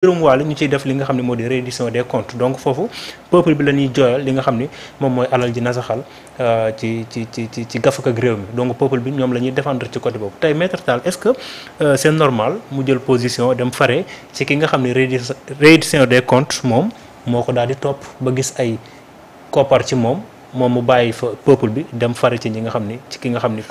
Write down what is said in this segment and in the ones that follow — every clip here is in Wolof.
mbirum wàll ñu ciy def li nga xam ne moo di reddition des comptes donc foofu peuple bi la ñuy jooyal li nga xam ni moom mooy alal ji nasaxal ci gafak ak réew mi donc peuple bi ñoom la ñuy défendre ci côté boobu tey Maître Tall est-ce que c'est normal mu jël position dem fare ci ki nga xam ne reddition des comptes moom moo ko daal di topp ba gis ay koppar ci moom mu bàyyi fa peuple bi dem fare ci ñi nga xam ni ci ki nga xam ni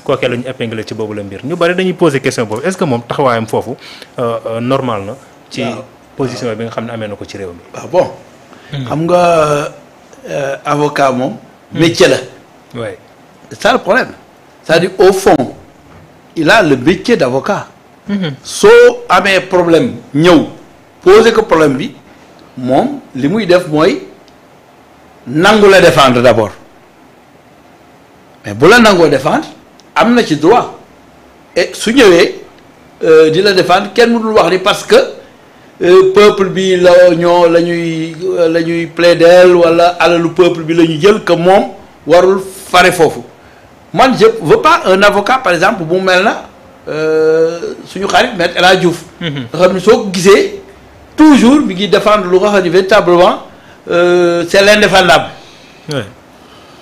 kookee la ñu épinglé ci boobu la mbir ñu bari dañuy poser question boobu est-ce que moom taxawaayam foofu normal na ci position bi nga xam ne amee na ko ci réew mi. waaw bon. xam nga avocat moom. métier la. oui c'est ça le problème. c'est-à-dire au fond il a le métier d'avocat. soo amee problème ñëw poser ko problème bi moom li muy def mooy nangu la défendre d'abord mais bu la nangoo défendre am na ci droit et su ñëwee di la défendre kenn mënul wax ni parce que. peuple bi la ñuy plaider wala alalu peuple bi la ñu jël que moom warul fare foofu man je veux pas un avocat par exemple bu mel na suñu xarit Maître El Hadji Diouf nga xam ne soo ko gisee toujours mi ngi défendre lu nga xam ne véritablement c'est l'indéfendable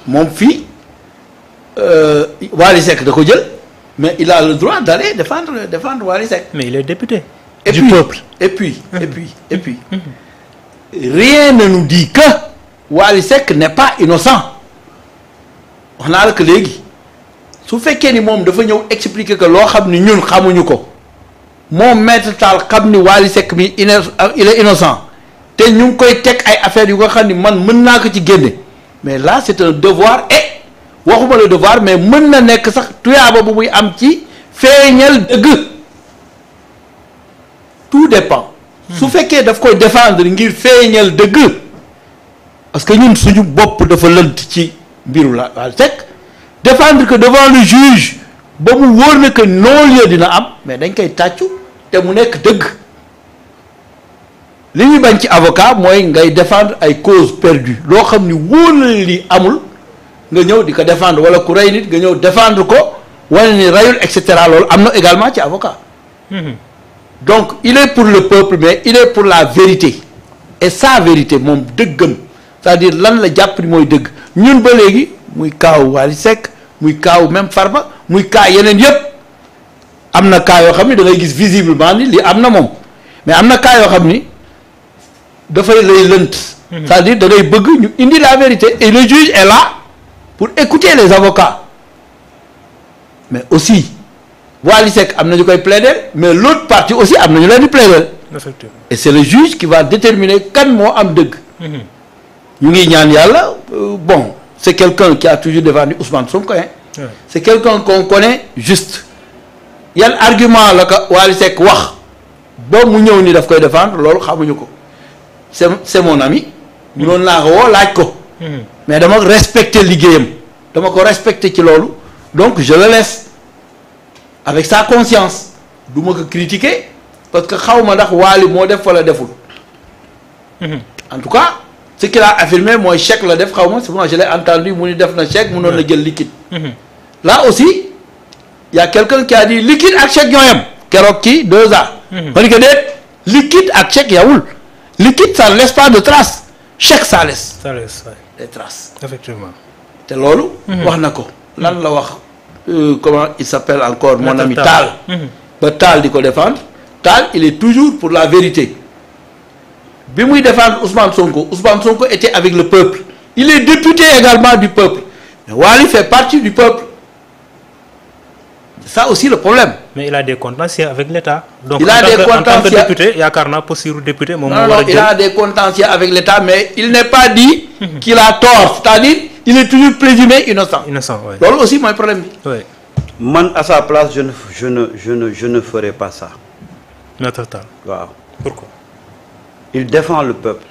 moom fii Wally Seck da ko jël mais il a le droit d'aller défendre Wally Seck. Mais il est député du peuple. Et puis, rien ne nous dit que Wally Seck n'est pas innocent. wax naa la que léegi su fekkee ni moom dafa ñëw expliquer que loo xam ni ñun xamuñu ko moom Maître Tall xam ni Wally Seck bi il est innocent te ñu ngi koy teg ay affaires yu nga xam ni man mën naa ko ci génne mais là c'est un devoir et waxuma le devoir mais mën na nekk sax tuyaaba bu muy am ci feeñal dëgg. Tout dépend. su fekkee daf koy défendre ngir feeñal dëgg parce que ñun suñu bopp dafa lënt ci mbiru la Wally Seck défendre que devant le juge ba mu wóor na que non-lieu dina am mais dañ koy tàccu te mu nekk dëgg li ñuy bañ ci avocat mooy ngay défendre ay cause perdue loo xam ni wóor na li amul nga ñëw di ko défendre wala ku rey nit nga ñëw défendre ko wane ni reyul et cetera loolu am na également ci avocat. Donc il est pour le peuple mais il est pour la vérité et sa vérité moom dëggam c'est-à-dire lan la jàpp ni mooy dëgg ñun ba léegi muy kaaw Wally Seck muy kaaw même Farba muy kaa yeneen yëpp am na kaa yoo xam ni da ngay gis visiblement ni li am na moom mais am na kaa yoo xam ni dafay lay lënt c'est-à-dire da ngay bëgg ñu indi la vérité et le juge est là pour écouter les avocats mais aussi Wally Seck am na ñu koy plaider mais l'autre partie aussi am na ñu leen di plaider. Effectivement. Et c'est le juge qui va déterminer kan moo am dëgg. ñu ngi ñaan yàlla bon c'est quelqu'un qui a toujours défendu Ousmane Sonko hein. Ouais. C'est quelqu'un qu'on connaît juste. yan argument la ko Wally Seck wax ba mu ñëw ni daf koy défendre loolu xamuñu ko c'est mon ami. mënoon naa ko woo laaj ko. mais dama respecter liggéeyam dama ko respecter ci loolu donc je le laisse. avec sa conscience du ma ko critiquer parce que xaw ma ndax Wally moo def wala deful. En tout cas ce qu'il a affirmé mooy chèque la def xaw ma souvent je l'ai entendu mu ni def na chèque mënoon na jël liquide. Là aussi y a quelqu'un qui a dit liquide ak chèque ñoo yem keroog kii 2 ans. ma ni ko déet liquide ak chèque yawul liquide ça ne laisse pas de traces chèque ça laisse. Ça laisse des traces. Effectivement. te loolu. wax na ko lan la wax. Comment il s'appelle encore mon ami Tall. ba Tall di ko défendre Tall il est toujours pour la vérité bi muy défendre Ousmane Sonko était avec le peuple il est député également du peuple mais Wally fait partie du peuple c'est ça aussi le problème. Mais il a des contentieux avec l'État. Donc il a des contentieux en tant que député yaakaar naa posture député moom moo war a jël. il a des contentieux avec l'État mais il n'est pas dit qu'il a tort c'est-à-dire il est toujours présumé innocent. Oui. loolu aussi mooy problème bi. Oui. Man à sa place je ne ferai pas ça. Maître Tall. Waaw. Pourquoi? Il défend le peuple.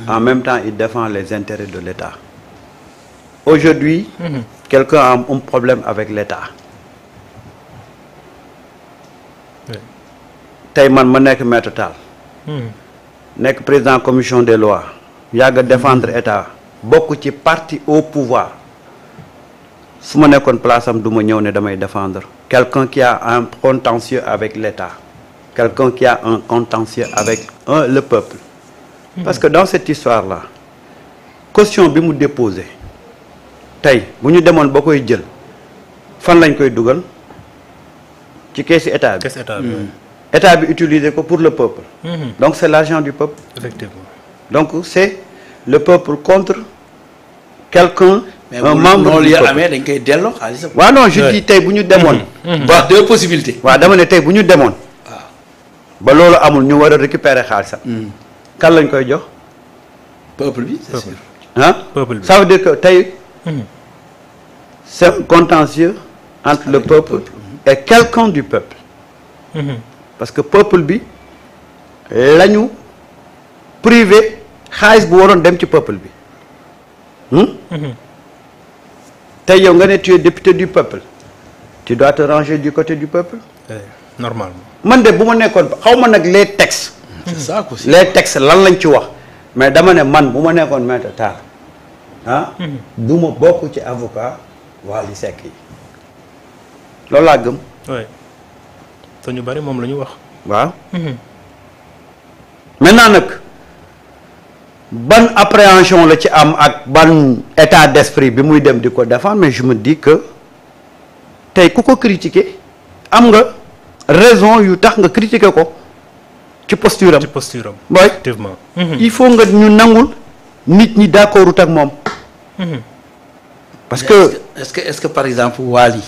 En même temps il défend les intérêts de l'État. Aujourd'hui, quelqu'un a un problème avec l'État. Oui. Tey man ma nekk Maître Tall. Nekk président commission des lois. yàgg a défendre État. bokk ci parti au pouvoir. su ma nekkoon place am du ma ñëw ne damay défendre quelqu'un qui a un contentieux avec l'État. quelqu'un qui a un contentieux avec le peuple. Parce que dans cette histoire-là, caution bi mu déposé tey bu ñu demoon ba koy jël fan lañ koy dugal ci keesi état bi. État bi utilisé ko pour le peuple. Donc c'est l'argent du peuple. Effectivement. Donc c'est le peuple contre quelqu'un. Un membre du peuple amee dañ koy delloo xaalisam. waaw non je dis tey bu ñu demoon. ba deux possibilités. waaw dama ne tey bu ñu demoon. ba loolu amul ñu war a récupérer xaalisam. kan lañ koy jox. peuple bi c'est sûr. ah ça veut dire que tey. c'est un contentieux entre le peuple et quelqu'un du peuple. Parce que peuple bi lañu privé xaalis bu waroon dem ci peuple bi. tey yow nga ne tu es député du peuple tu dois te ranger du côté du peuple. Normalement. man de bu ma nekkoon xaw ma nag les textes. c'est ça aussi. les textes lan lañ ci wax mais dama ne man bu ma nekkoon Maître Tall du ma bokk ci avocat Wally Seck yi loolu laa gëm. oui te ñu bari moom la ñu wax. waaw. maintenant nag ban appréhension la ci am ak ban état d'esprit bi muy dem di ko défendre mais je me dis que tey ku ko critiquer am nga raison yu tax nga critiquer ko ci posture am. ci posture am. mooy effectivement. il faut nga ñu nangul nit ñi d'accordut ak moom. parce que est-ce que par exemple Wally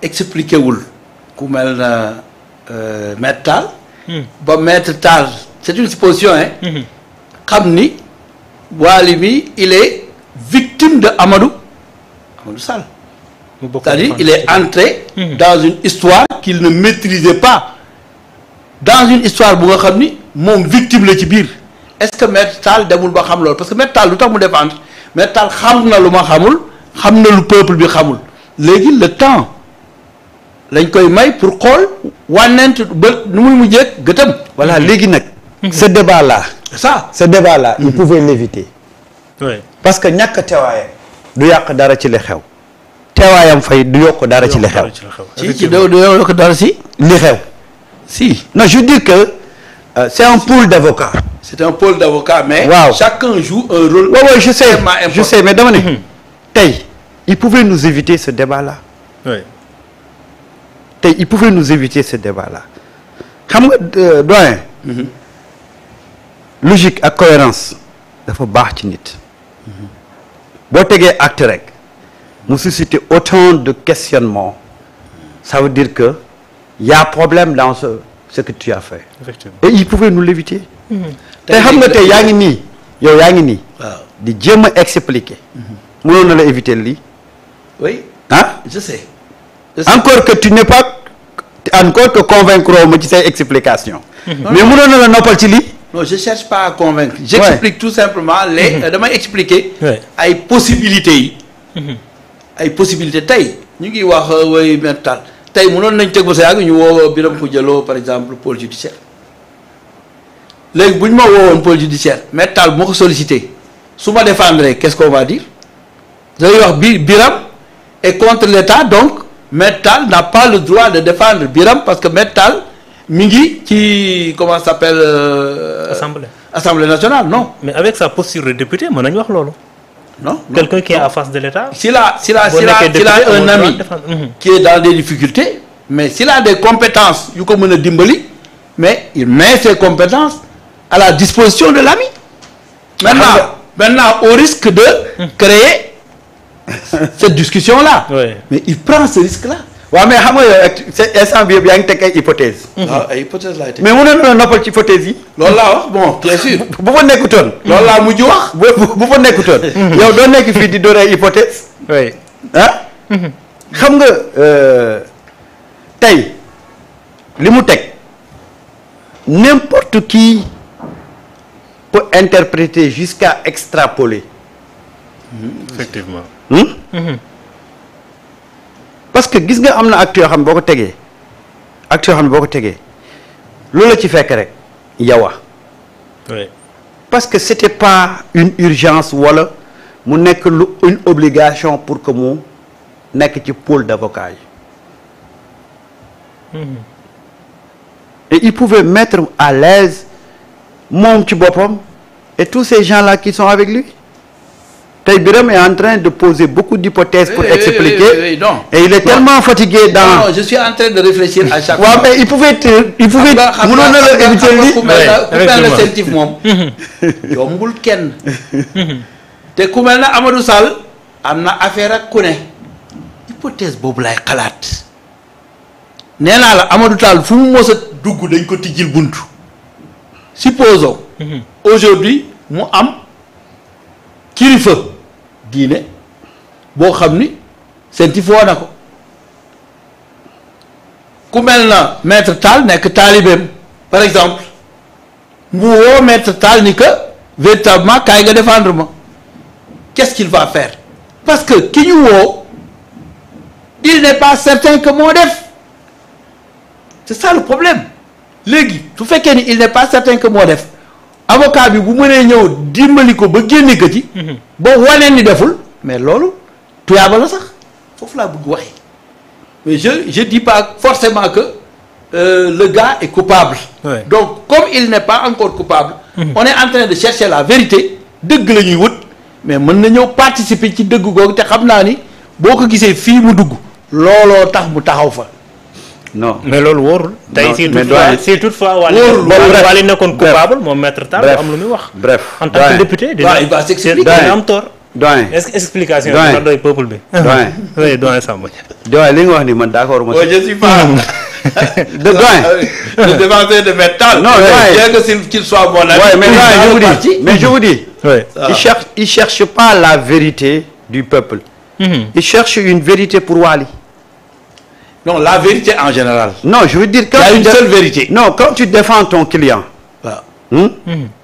expliqué wul ku mel na Maître Tall. ba Maître Tall c'est une supposition xam ni Wally bi il est victime de Amadou Sall. C'est-à-dire il est entré dans une histoire qu'il ne maîtrisait pas, dans une histoire bu nga xam ni moom victime la ci biir. Est-ce que Maître Tall demul ba xam loolu parce que Maître Tall lu tax mu défendre Maître Tall xam na lu ma xamul xam na lu peuple bi xamul léegi le temps lañ koy may pour xool wànnent ba nu muy mujjee gëtëm. voilà léegi nag. ce débat là. ça ce débat là. il pouvait l'éviter. oui parce que ñàkk teewaayam du yàq dara ci li xew. teewaayam fay du yokk dara ci li xew. ci du yokk dara si. li xew. si. non je dis que c'est un pool d'avocats. c'est un pôle d'avocats mais. waaw chacun joue un rôle. waaw je sais extrêmement important. je sais mais dama ne. tey il pouvait nous éviter ce débat là. oui tey il pouvait nous éviter ce débat là xam nga doyen. logique ak cohérence dafa baax ci nit. boo tegee acte rek mu susciter autant de questionnements ça veut dire que y a problème dans ce que tu as fait. effectivement et il pouvait nous l'éviter. tey xam nga tey yaa ngi nii yow yaa ngi nii. waaw di jéem a expliquer. mënoon na la éviter lii. oui ah je sais. encore que tu n'es pas encore que convaincre ma ci say explication mais mënoon na la noppal ci lii. non je cherche pas à convaincre. j'explique tout simplement les damay expliquer. ay possibilités yi. ay possibilités tey ñu ngi wax way Maître Tall tey mënoon nañ teg ba sa yàgg ñu woo Birame Khoudia Lo par exemple pôle judiciaire léegi bu ñu ma woowoon pôle judiciaire Maître Tall bu ma ko sollicité su ma défendre qu'est-ce qu'on va dire dañuy wax Birame est contre l'État donc Maître Tall n'a pas le droit de défendre Birame parce que Maître Tall mi ngi ci comment ça s'appelle Assemblée nationale non. mais avec sa posture de député mën nañu wax loolu. non quelqu'un qui est en face de l'État. s'il a un ami qui est dans des difficultés mais s'il a des compétences yu ko mën a dimbali mais il met ses compétences à la disposition de l'ami. maintenant au risque de créer cette discussion là. mais il prend ce risque là. waaw mais xam nga yow instant bi yëpp yaa ngi teg ay hypothèses. waaw ay hypothèses laay teg. mais mënoon na noppal ci hypothèses yi. loolu laa wax bon bien sûr. bu fa nekkutoon. loolu laa mujj wax. bu fa nekkutoon. yow doo nekk fii di door ay hypothèses. oui ah. xam nga tey li mu teg n'importe qui peut interpréter jusqu'à extrapoler. effectivement. parce que gis nga am na acte yoo xam ne boo ko tegee acte yoo xam ne boo ko tegee loolu la ci fekk rek yow oui parce que c'était pas une urgence wala mu nekk lu une obligation pour que mu nekk ci pôle d'avocat yi. et il pouvait mettre à l'aise moom ci boppam et tous ces gens-là qui sont avec lui. Tey Birame est en train de poser beaucoup d'hypothèses pour expliquer. Non. Et il est tellement fatigué dans. Non, je suis en train de réfléchir à chaque fois. waaw mais il pouvait mënoon na la éviter lii. ku mel na sentif moom yombul kenn te ku mel na Amadou Sall am na affaire ak ku ne hypothèse boobu laay xalaat nee naa la Amadou Sall fu mu mos a dugg dañ ko tijjil buntu supposons aujourd'hui mu am kilifa diine boo xam ni sentif woo na ko ku mel na maître Tall nekk taalibeem par exemple mu woo maître Tall ni que véritablement kaay nga défendre ma qu'est-ce qu'il va faire parce que ki ñu woo il n'est pas certain que moo def c'est ça le problème léegi su fekkee ni il n'est pas certain que moo def avocat bi bu mënee ñëw dimbali ko ba génne ko ci ba waneen ni deful mais loolu tuyaaba la sax foofu laa bëgg waxee mais je dis pas forcément que le gars est coupable. Ouais. Donc comme il n'est pas encore coupable. On est en train de chercher la vérité dëgg la ñuy wut mais mën na ñëw participer ci dëgg googu te xam naa ni boo ko gisee fii mu dugg looloo tax mu taxaw fa. non mais loolu wóorul. tey si toutefois Wally nekkoon coupable moom maître Tall am lu muy wax. bref en tant que député il va s'expliquer dina am tort. doyen est-ce que explication bi dina doy peuple bi. doyen oui doyen Samba. doyen li nga wax ni man d'accord ma. je suis pas. de doyen. le défenseur de maître Tall. non bien que qu'il soit bon ami. Ouais, mais je vous dis. oui. il cherche pas la vérité du peuple. Il cherche une vérité pour Wally. Non, la vérité en général. Non, je veux dire quand il y a une seule vérité. Non, quand tu défends ton client.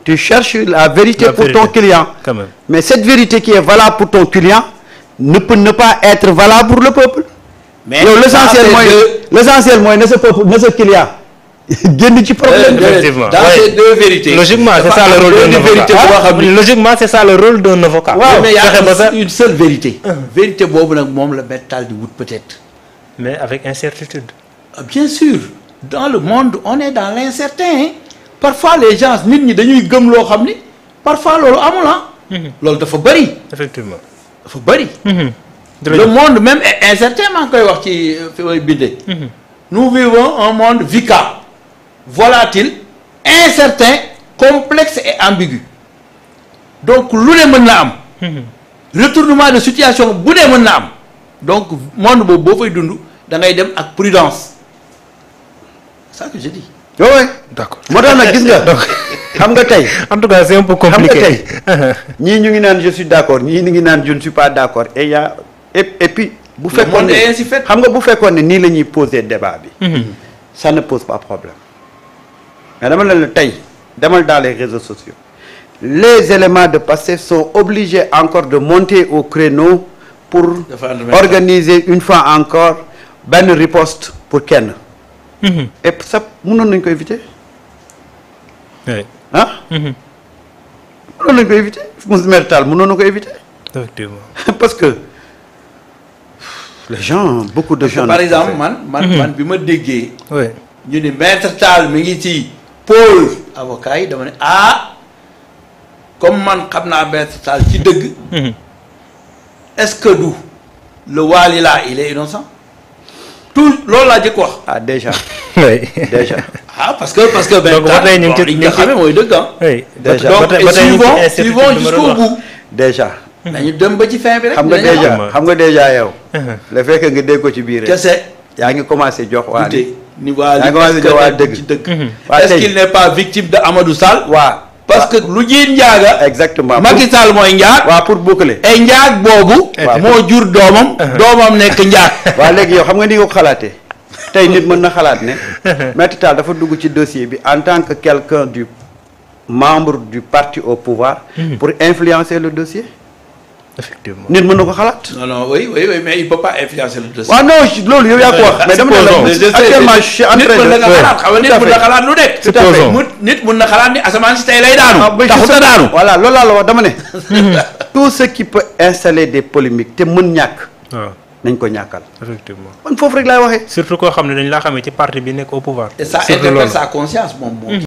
Tu cherches la vérité pour ton client. Quand même. Mais cette vérité qui est valable pour ton client ne peut ne pas être valable pour le peuple. Mais l'essentiel mooy ne sa peuple ne sa client génn ci problème. Effectivement. Dans ces deux vérités. Logiquement, c'est ça le rôle d'un avocat. Logiquement, c'est ça le rôle d'un avocat. Ouais, mais il y a une seule vérité. Vérité boobu nag moom la Maître Tall di wut peut-être. Mais avec incertitude. Bien sûr. Dans le monde, on est dans l'incertain. Hein? Parfois les gens nit ñi dañuy gëm loo xam ni parfois loolu amul ah. loolu dafa bëri. Effectivement. dafa bëri. Le monde même est incertain maa ngi koy wax ci fi may bindee. Nous vivons un monde VUCA. Volatile, incertain, complexe et ambigu. Donc lu ne mën na am. Retournement de situation bu ne mën na am. Donc monde boobu boo fay dund da ngay dem ak prudence. C'est ça que je dis. Oui, d'accord. moo tax nag gis nga xam nga tey. En tout cas c'est un peu compliqué. xam nga tey ñii ñu ngi naan je suis d'accord ñii ñu ngi naan je ne suis pas d'accord et y a et puis. bu fekkoon ne xam nga bu fekkoon ne nii la ñuy poser débat bi. ça ne pose pas problème. mais dama ne la tey demal dans les réseaux sociaux. les éléments de Pastef sont obligés encore de monter au créneau pour organiser une fois encore benn riposte pour kenn. et ça mënoon nañu ko éviter. oui. ah. mënoon nañu ko éviter Maître Tall mënoon na ko éviter. Effectivement. parce que les gens beaucoup de gens. par exemple man bi ma déggee. oui. ñu ni Maître Tall mi ngi ci pôle avocat yi dama ne comme man xam naa Maître Tall ci dëgg. est-ce que du le Wally là il est innocent. tout loolu laa jëkk wax. déjà. oui. déjà. parce que donc ba tey ñu ngi li nga xamee mooy dëgg oui. déjà donc suivons jusqu'au bout. déjà. nañu dem ba ci fin bi rek. xam nga déjà yow. le fait que nga dégg ko ci biir rek. kese. yaa ngi commencé jox waa ni waa yaa ngi commencé jox waa dëgg ci dëgg. est-ce qu'il n'est pas victime de Amadou Sall. waa parce que lu jiit njaaga. exactement Macky Sall mooy njaag. waa pour boucler. et njaag boobu. moo jur doomam. doomam nekk njaag. waa léegi yow xam nga ni nga ko xalaatee. tey nit mën na xalaat ne. Maître Tall dafa dugg ci dossier bi en tant que quelqu'un du membre du parti au pouvoir. pour influencer le dossier. effectivement nit mën na ko xalaat. non oui mais il peut pas influencer le dossier. waaw non loolu yow yaa ko wax. mais dama ne la actuellement je suis en train de. nit mën na xalaat xam nga nit mën na xalaat lu nekk. tout à fait nit mën na xalaat ni asamaan si tey lay daanu. taxut a daanu. voilà loolu laa la wax dama ne. tout ce qui peut installer des polémiques te mën ñàkk. nañ ko ñàkkal. effectivement man foofu rek laay waxee. surtout koo xam ne dañ laa xamee ci parti bi nekk au pouvoir. et ça surtout interpelle loolu. sa conscience moom.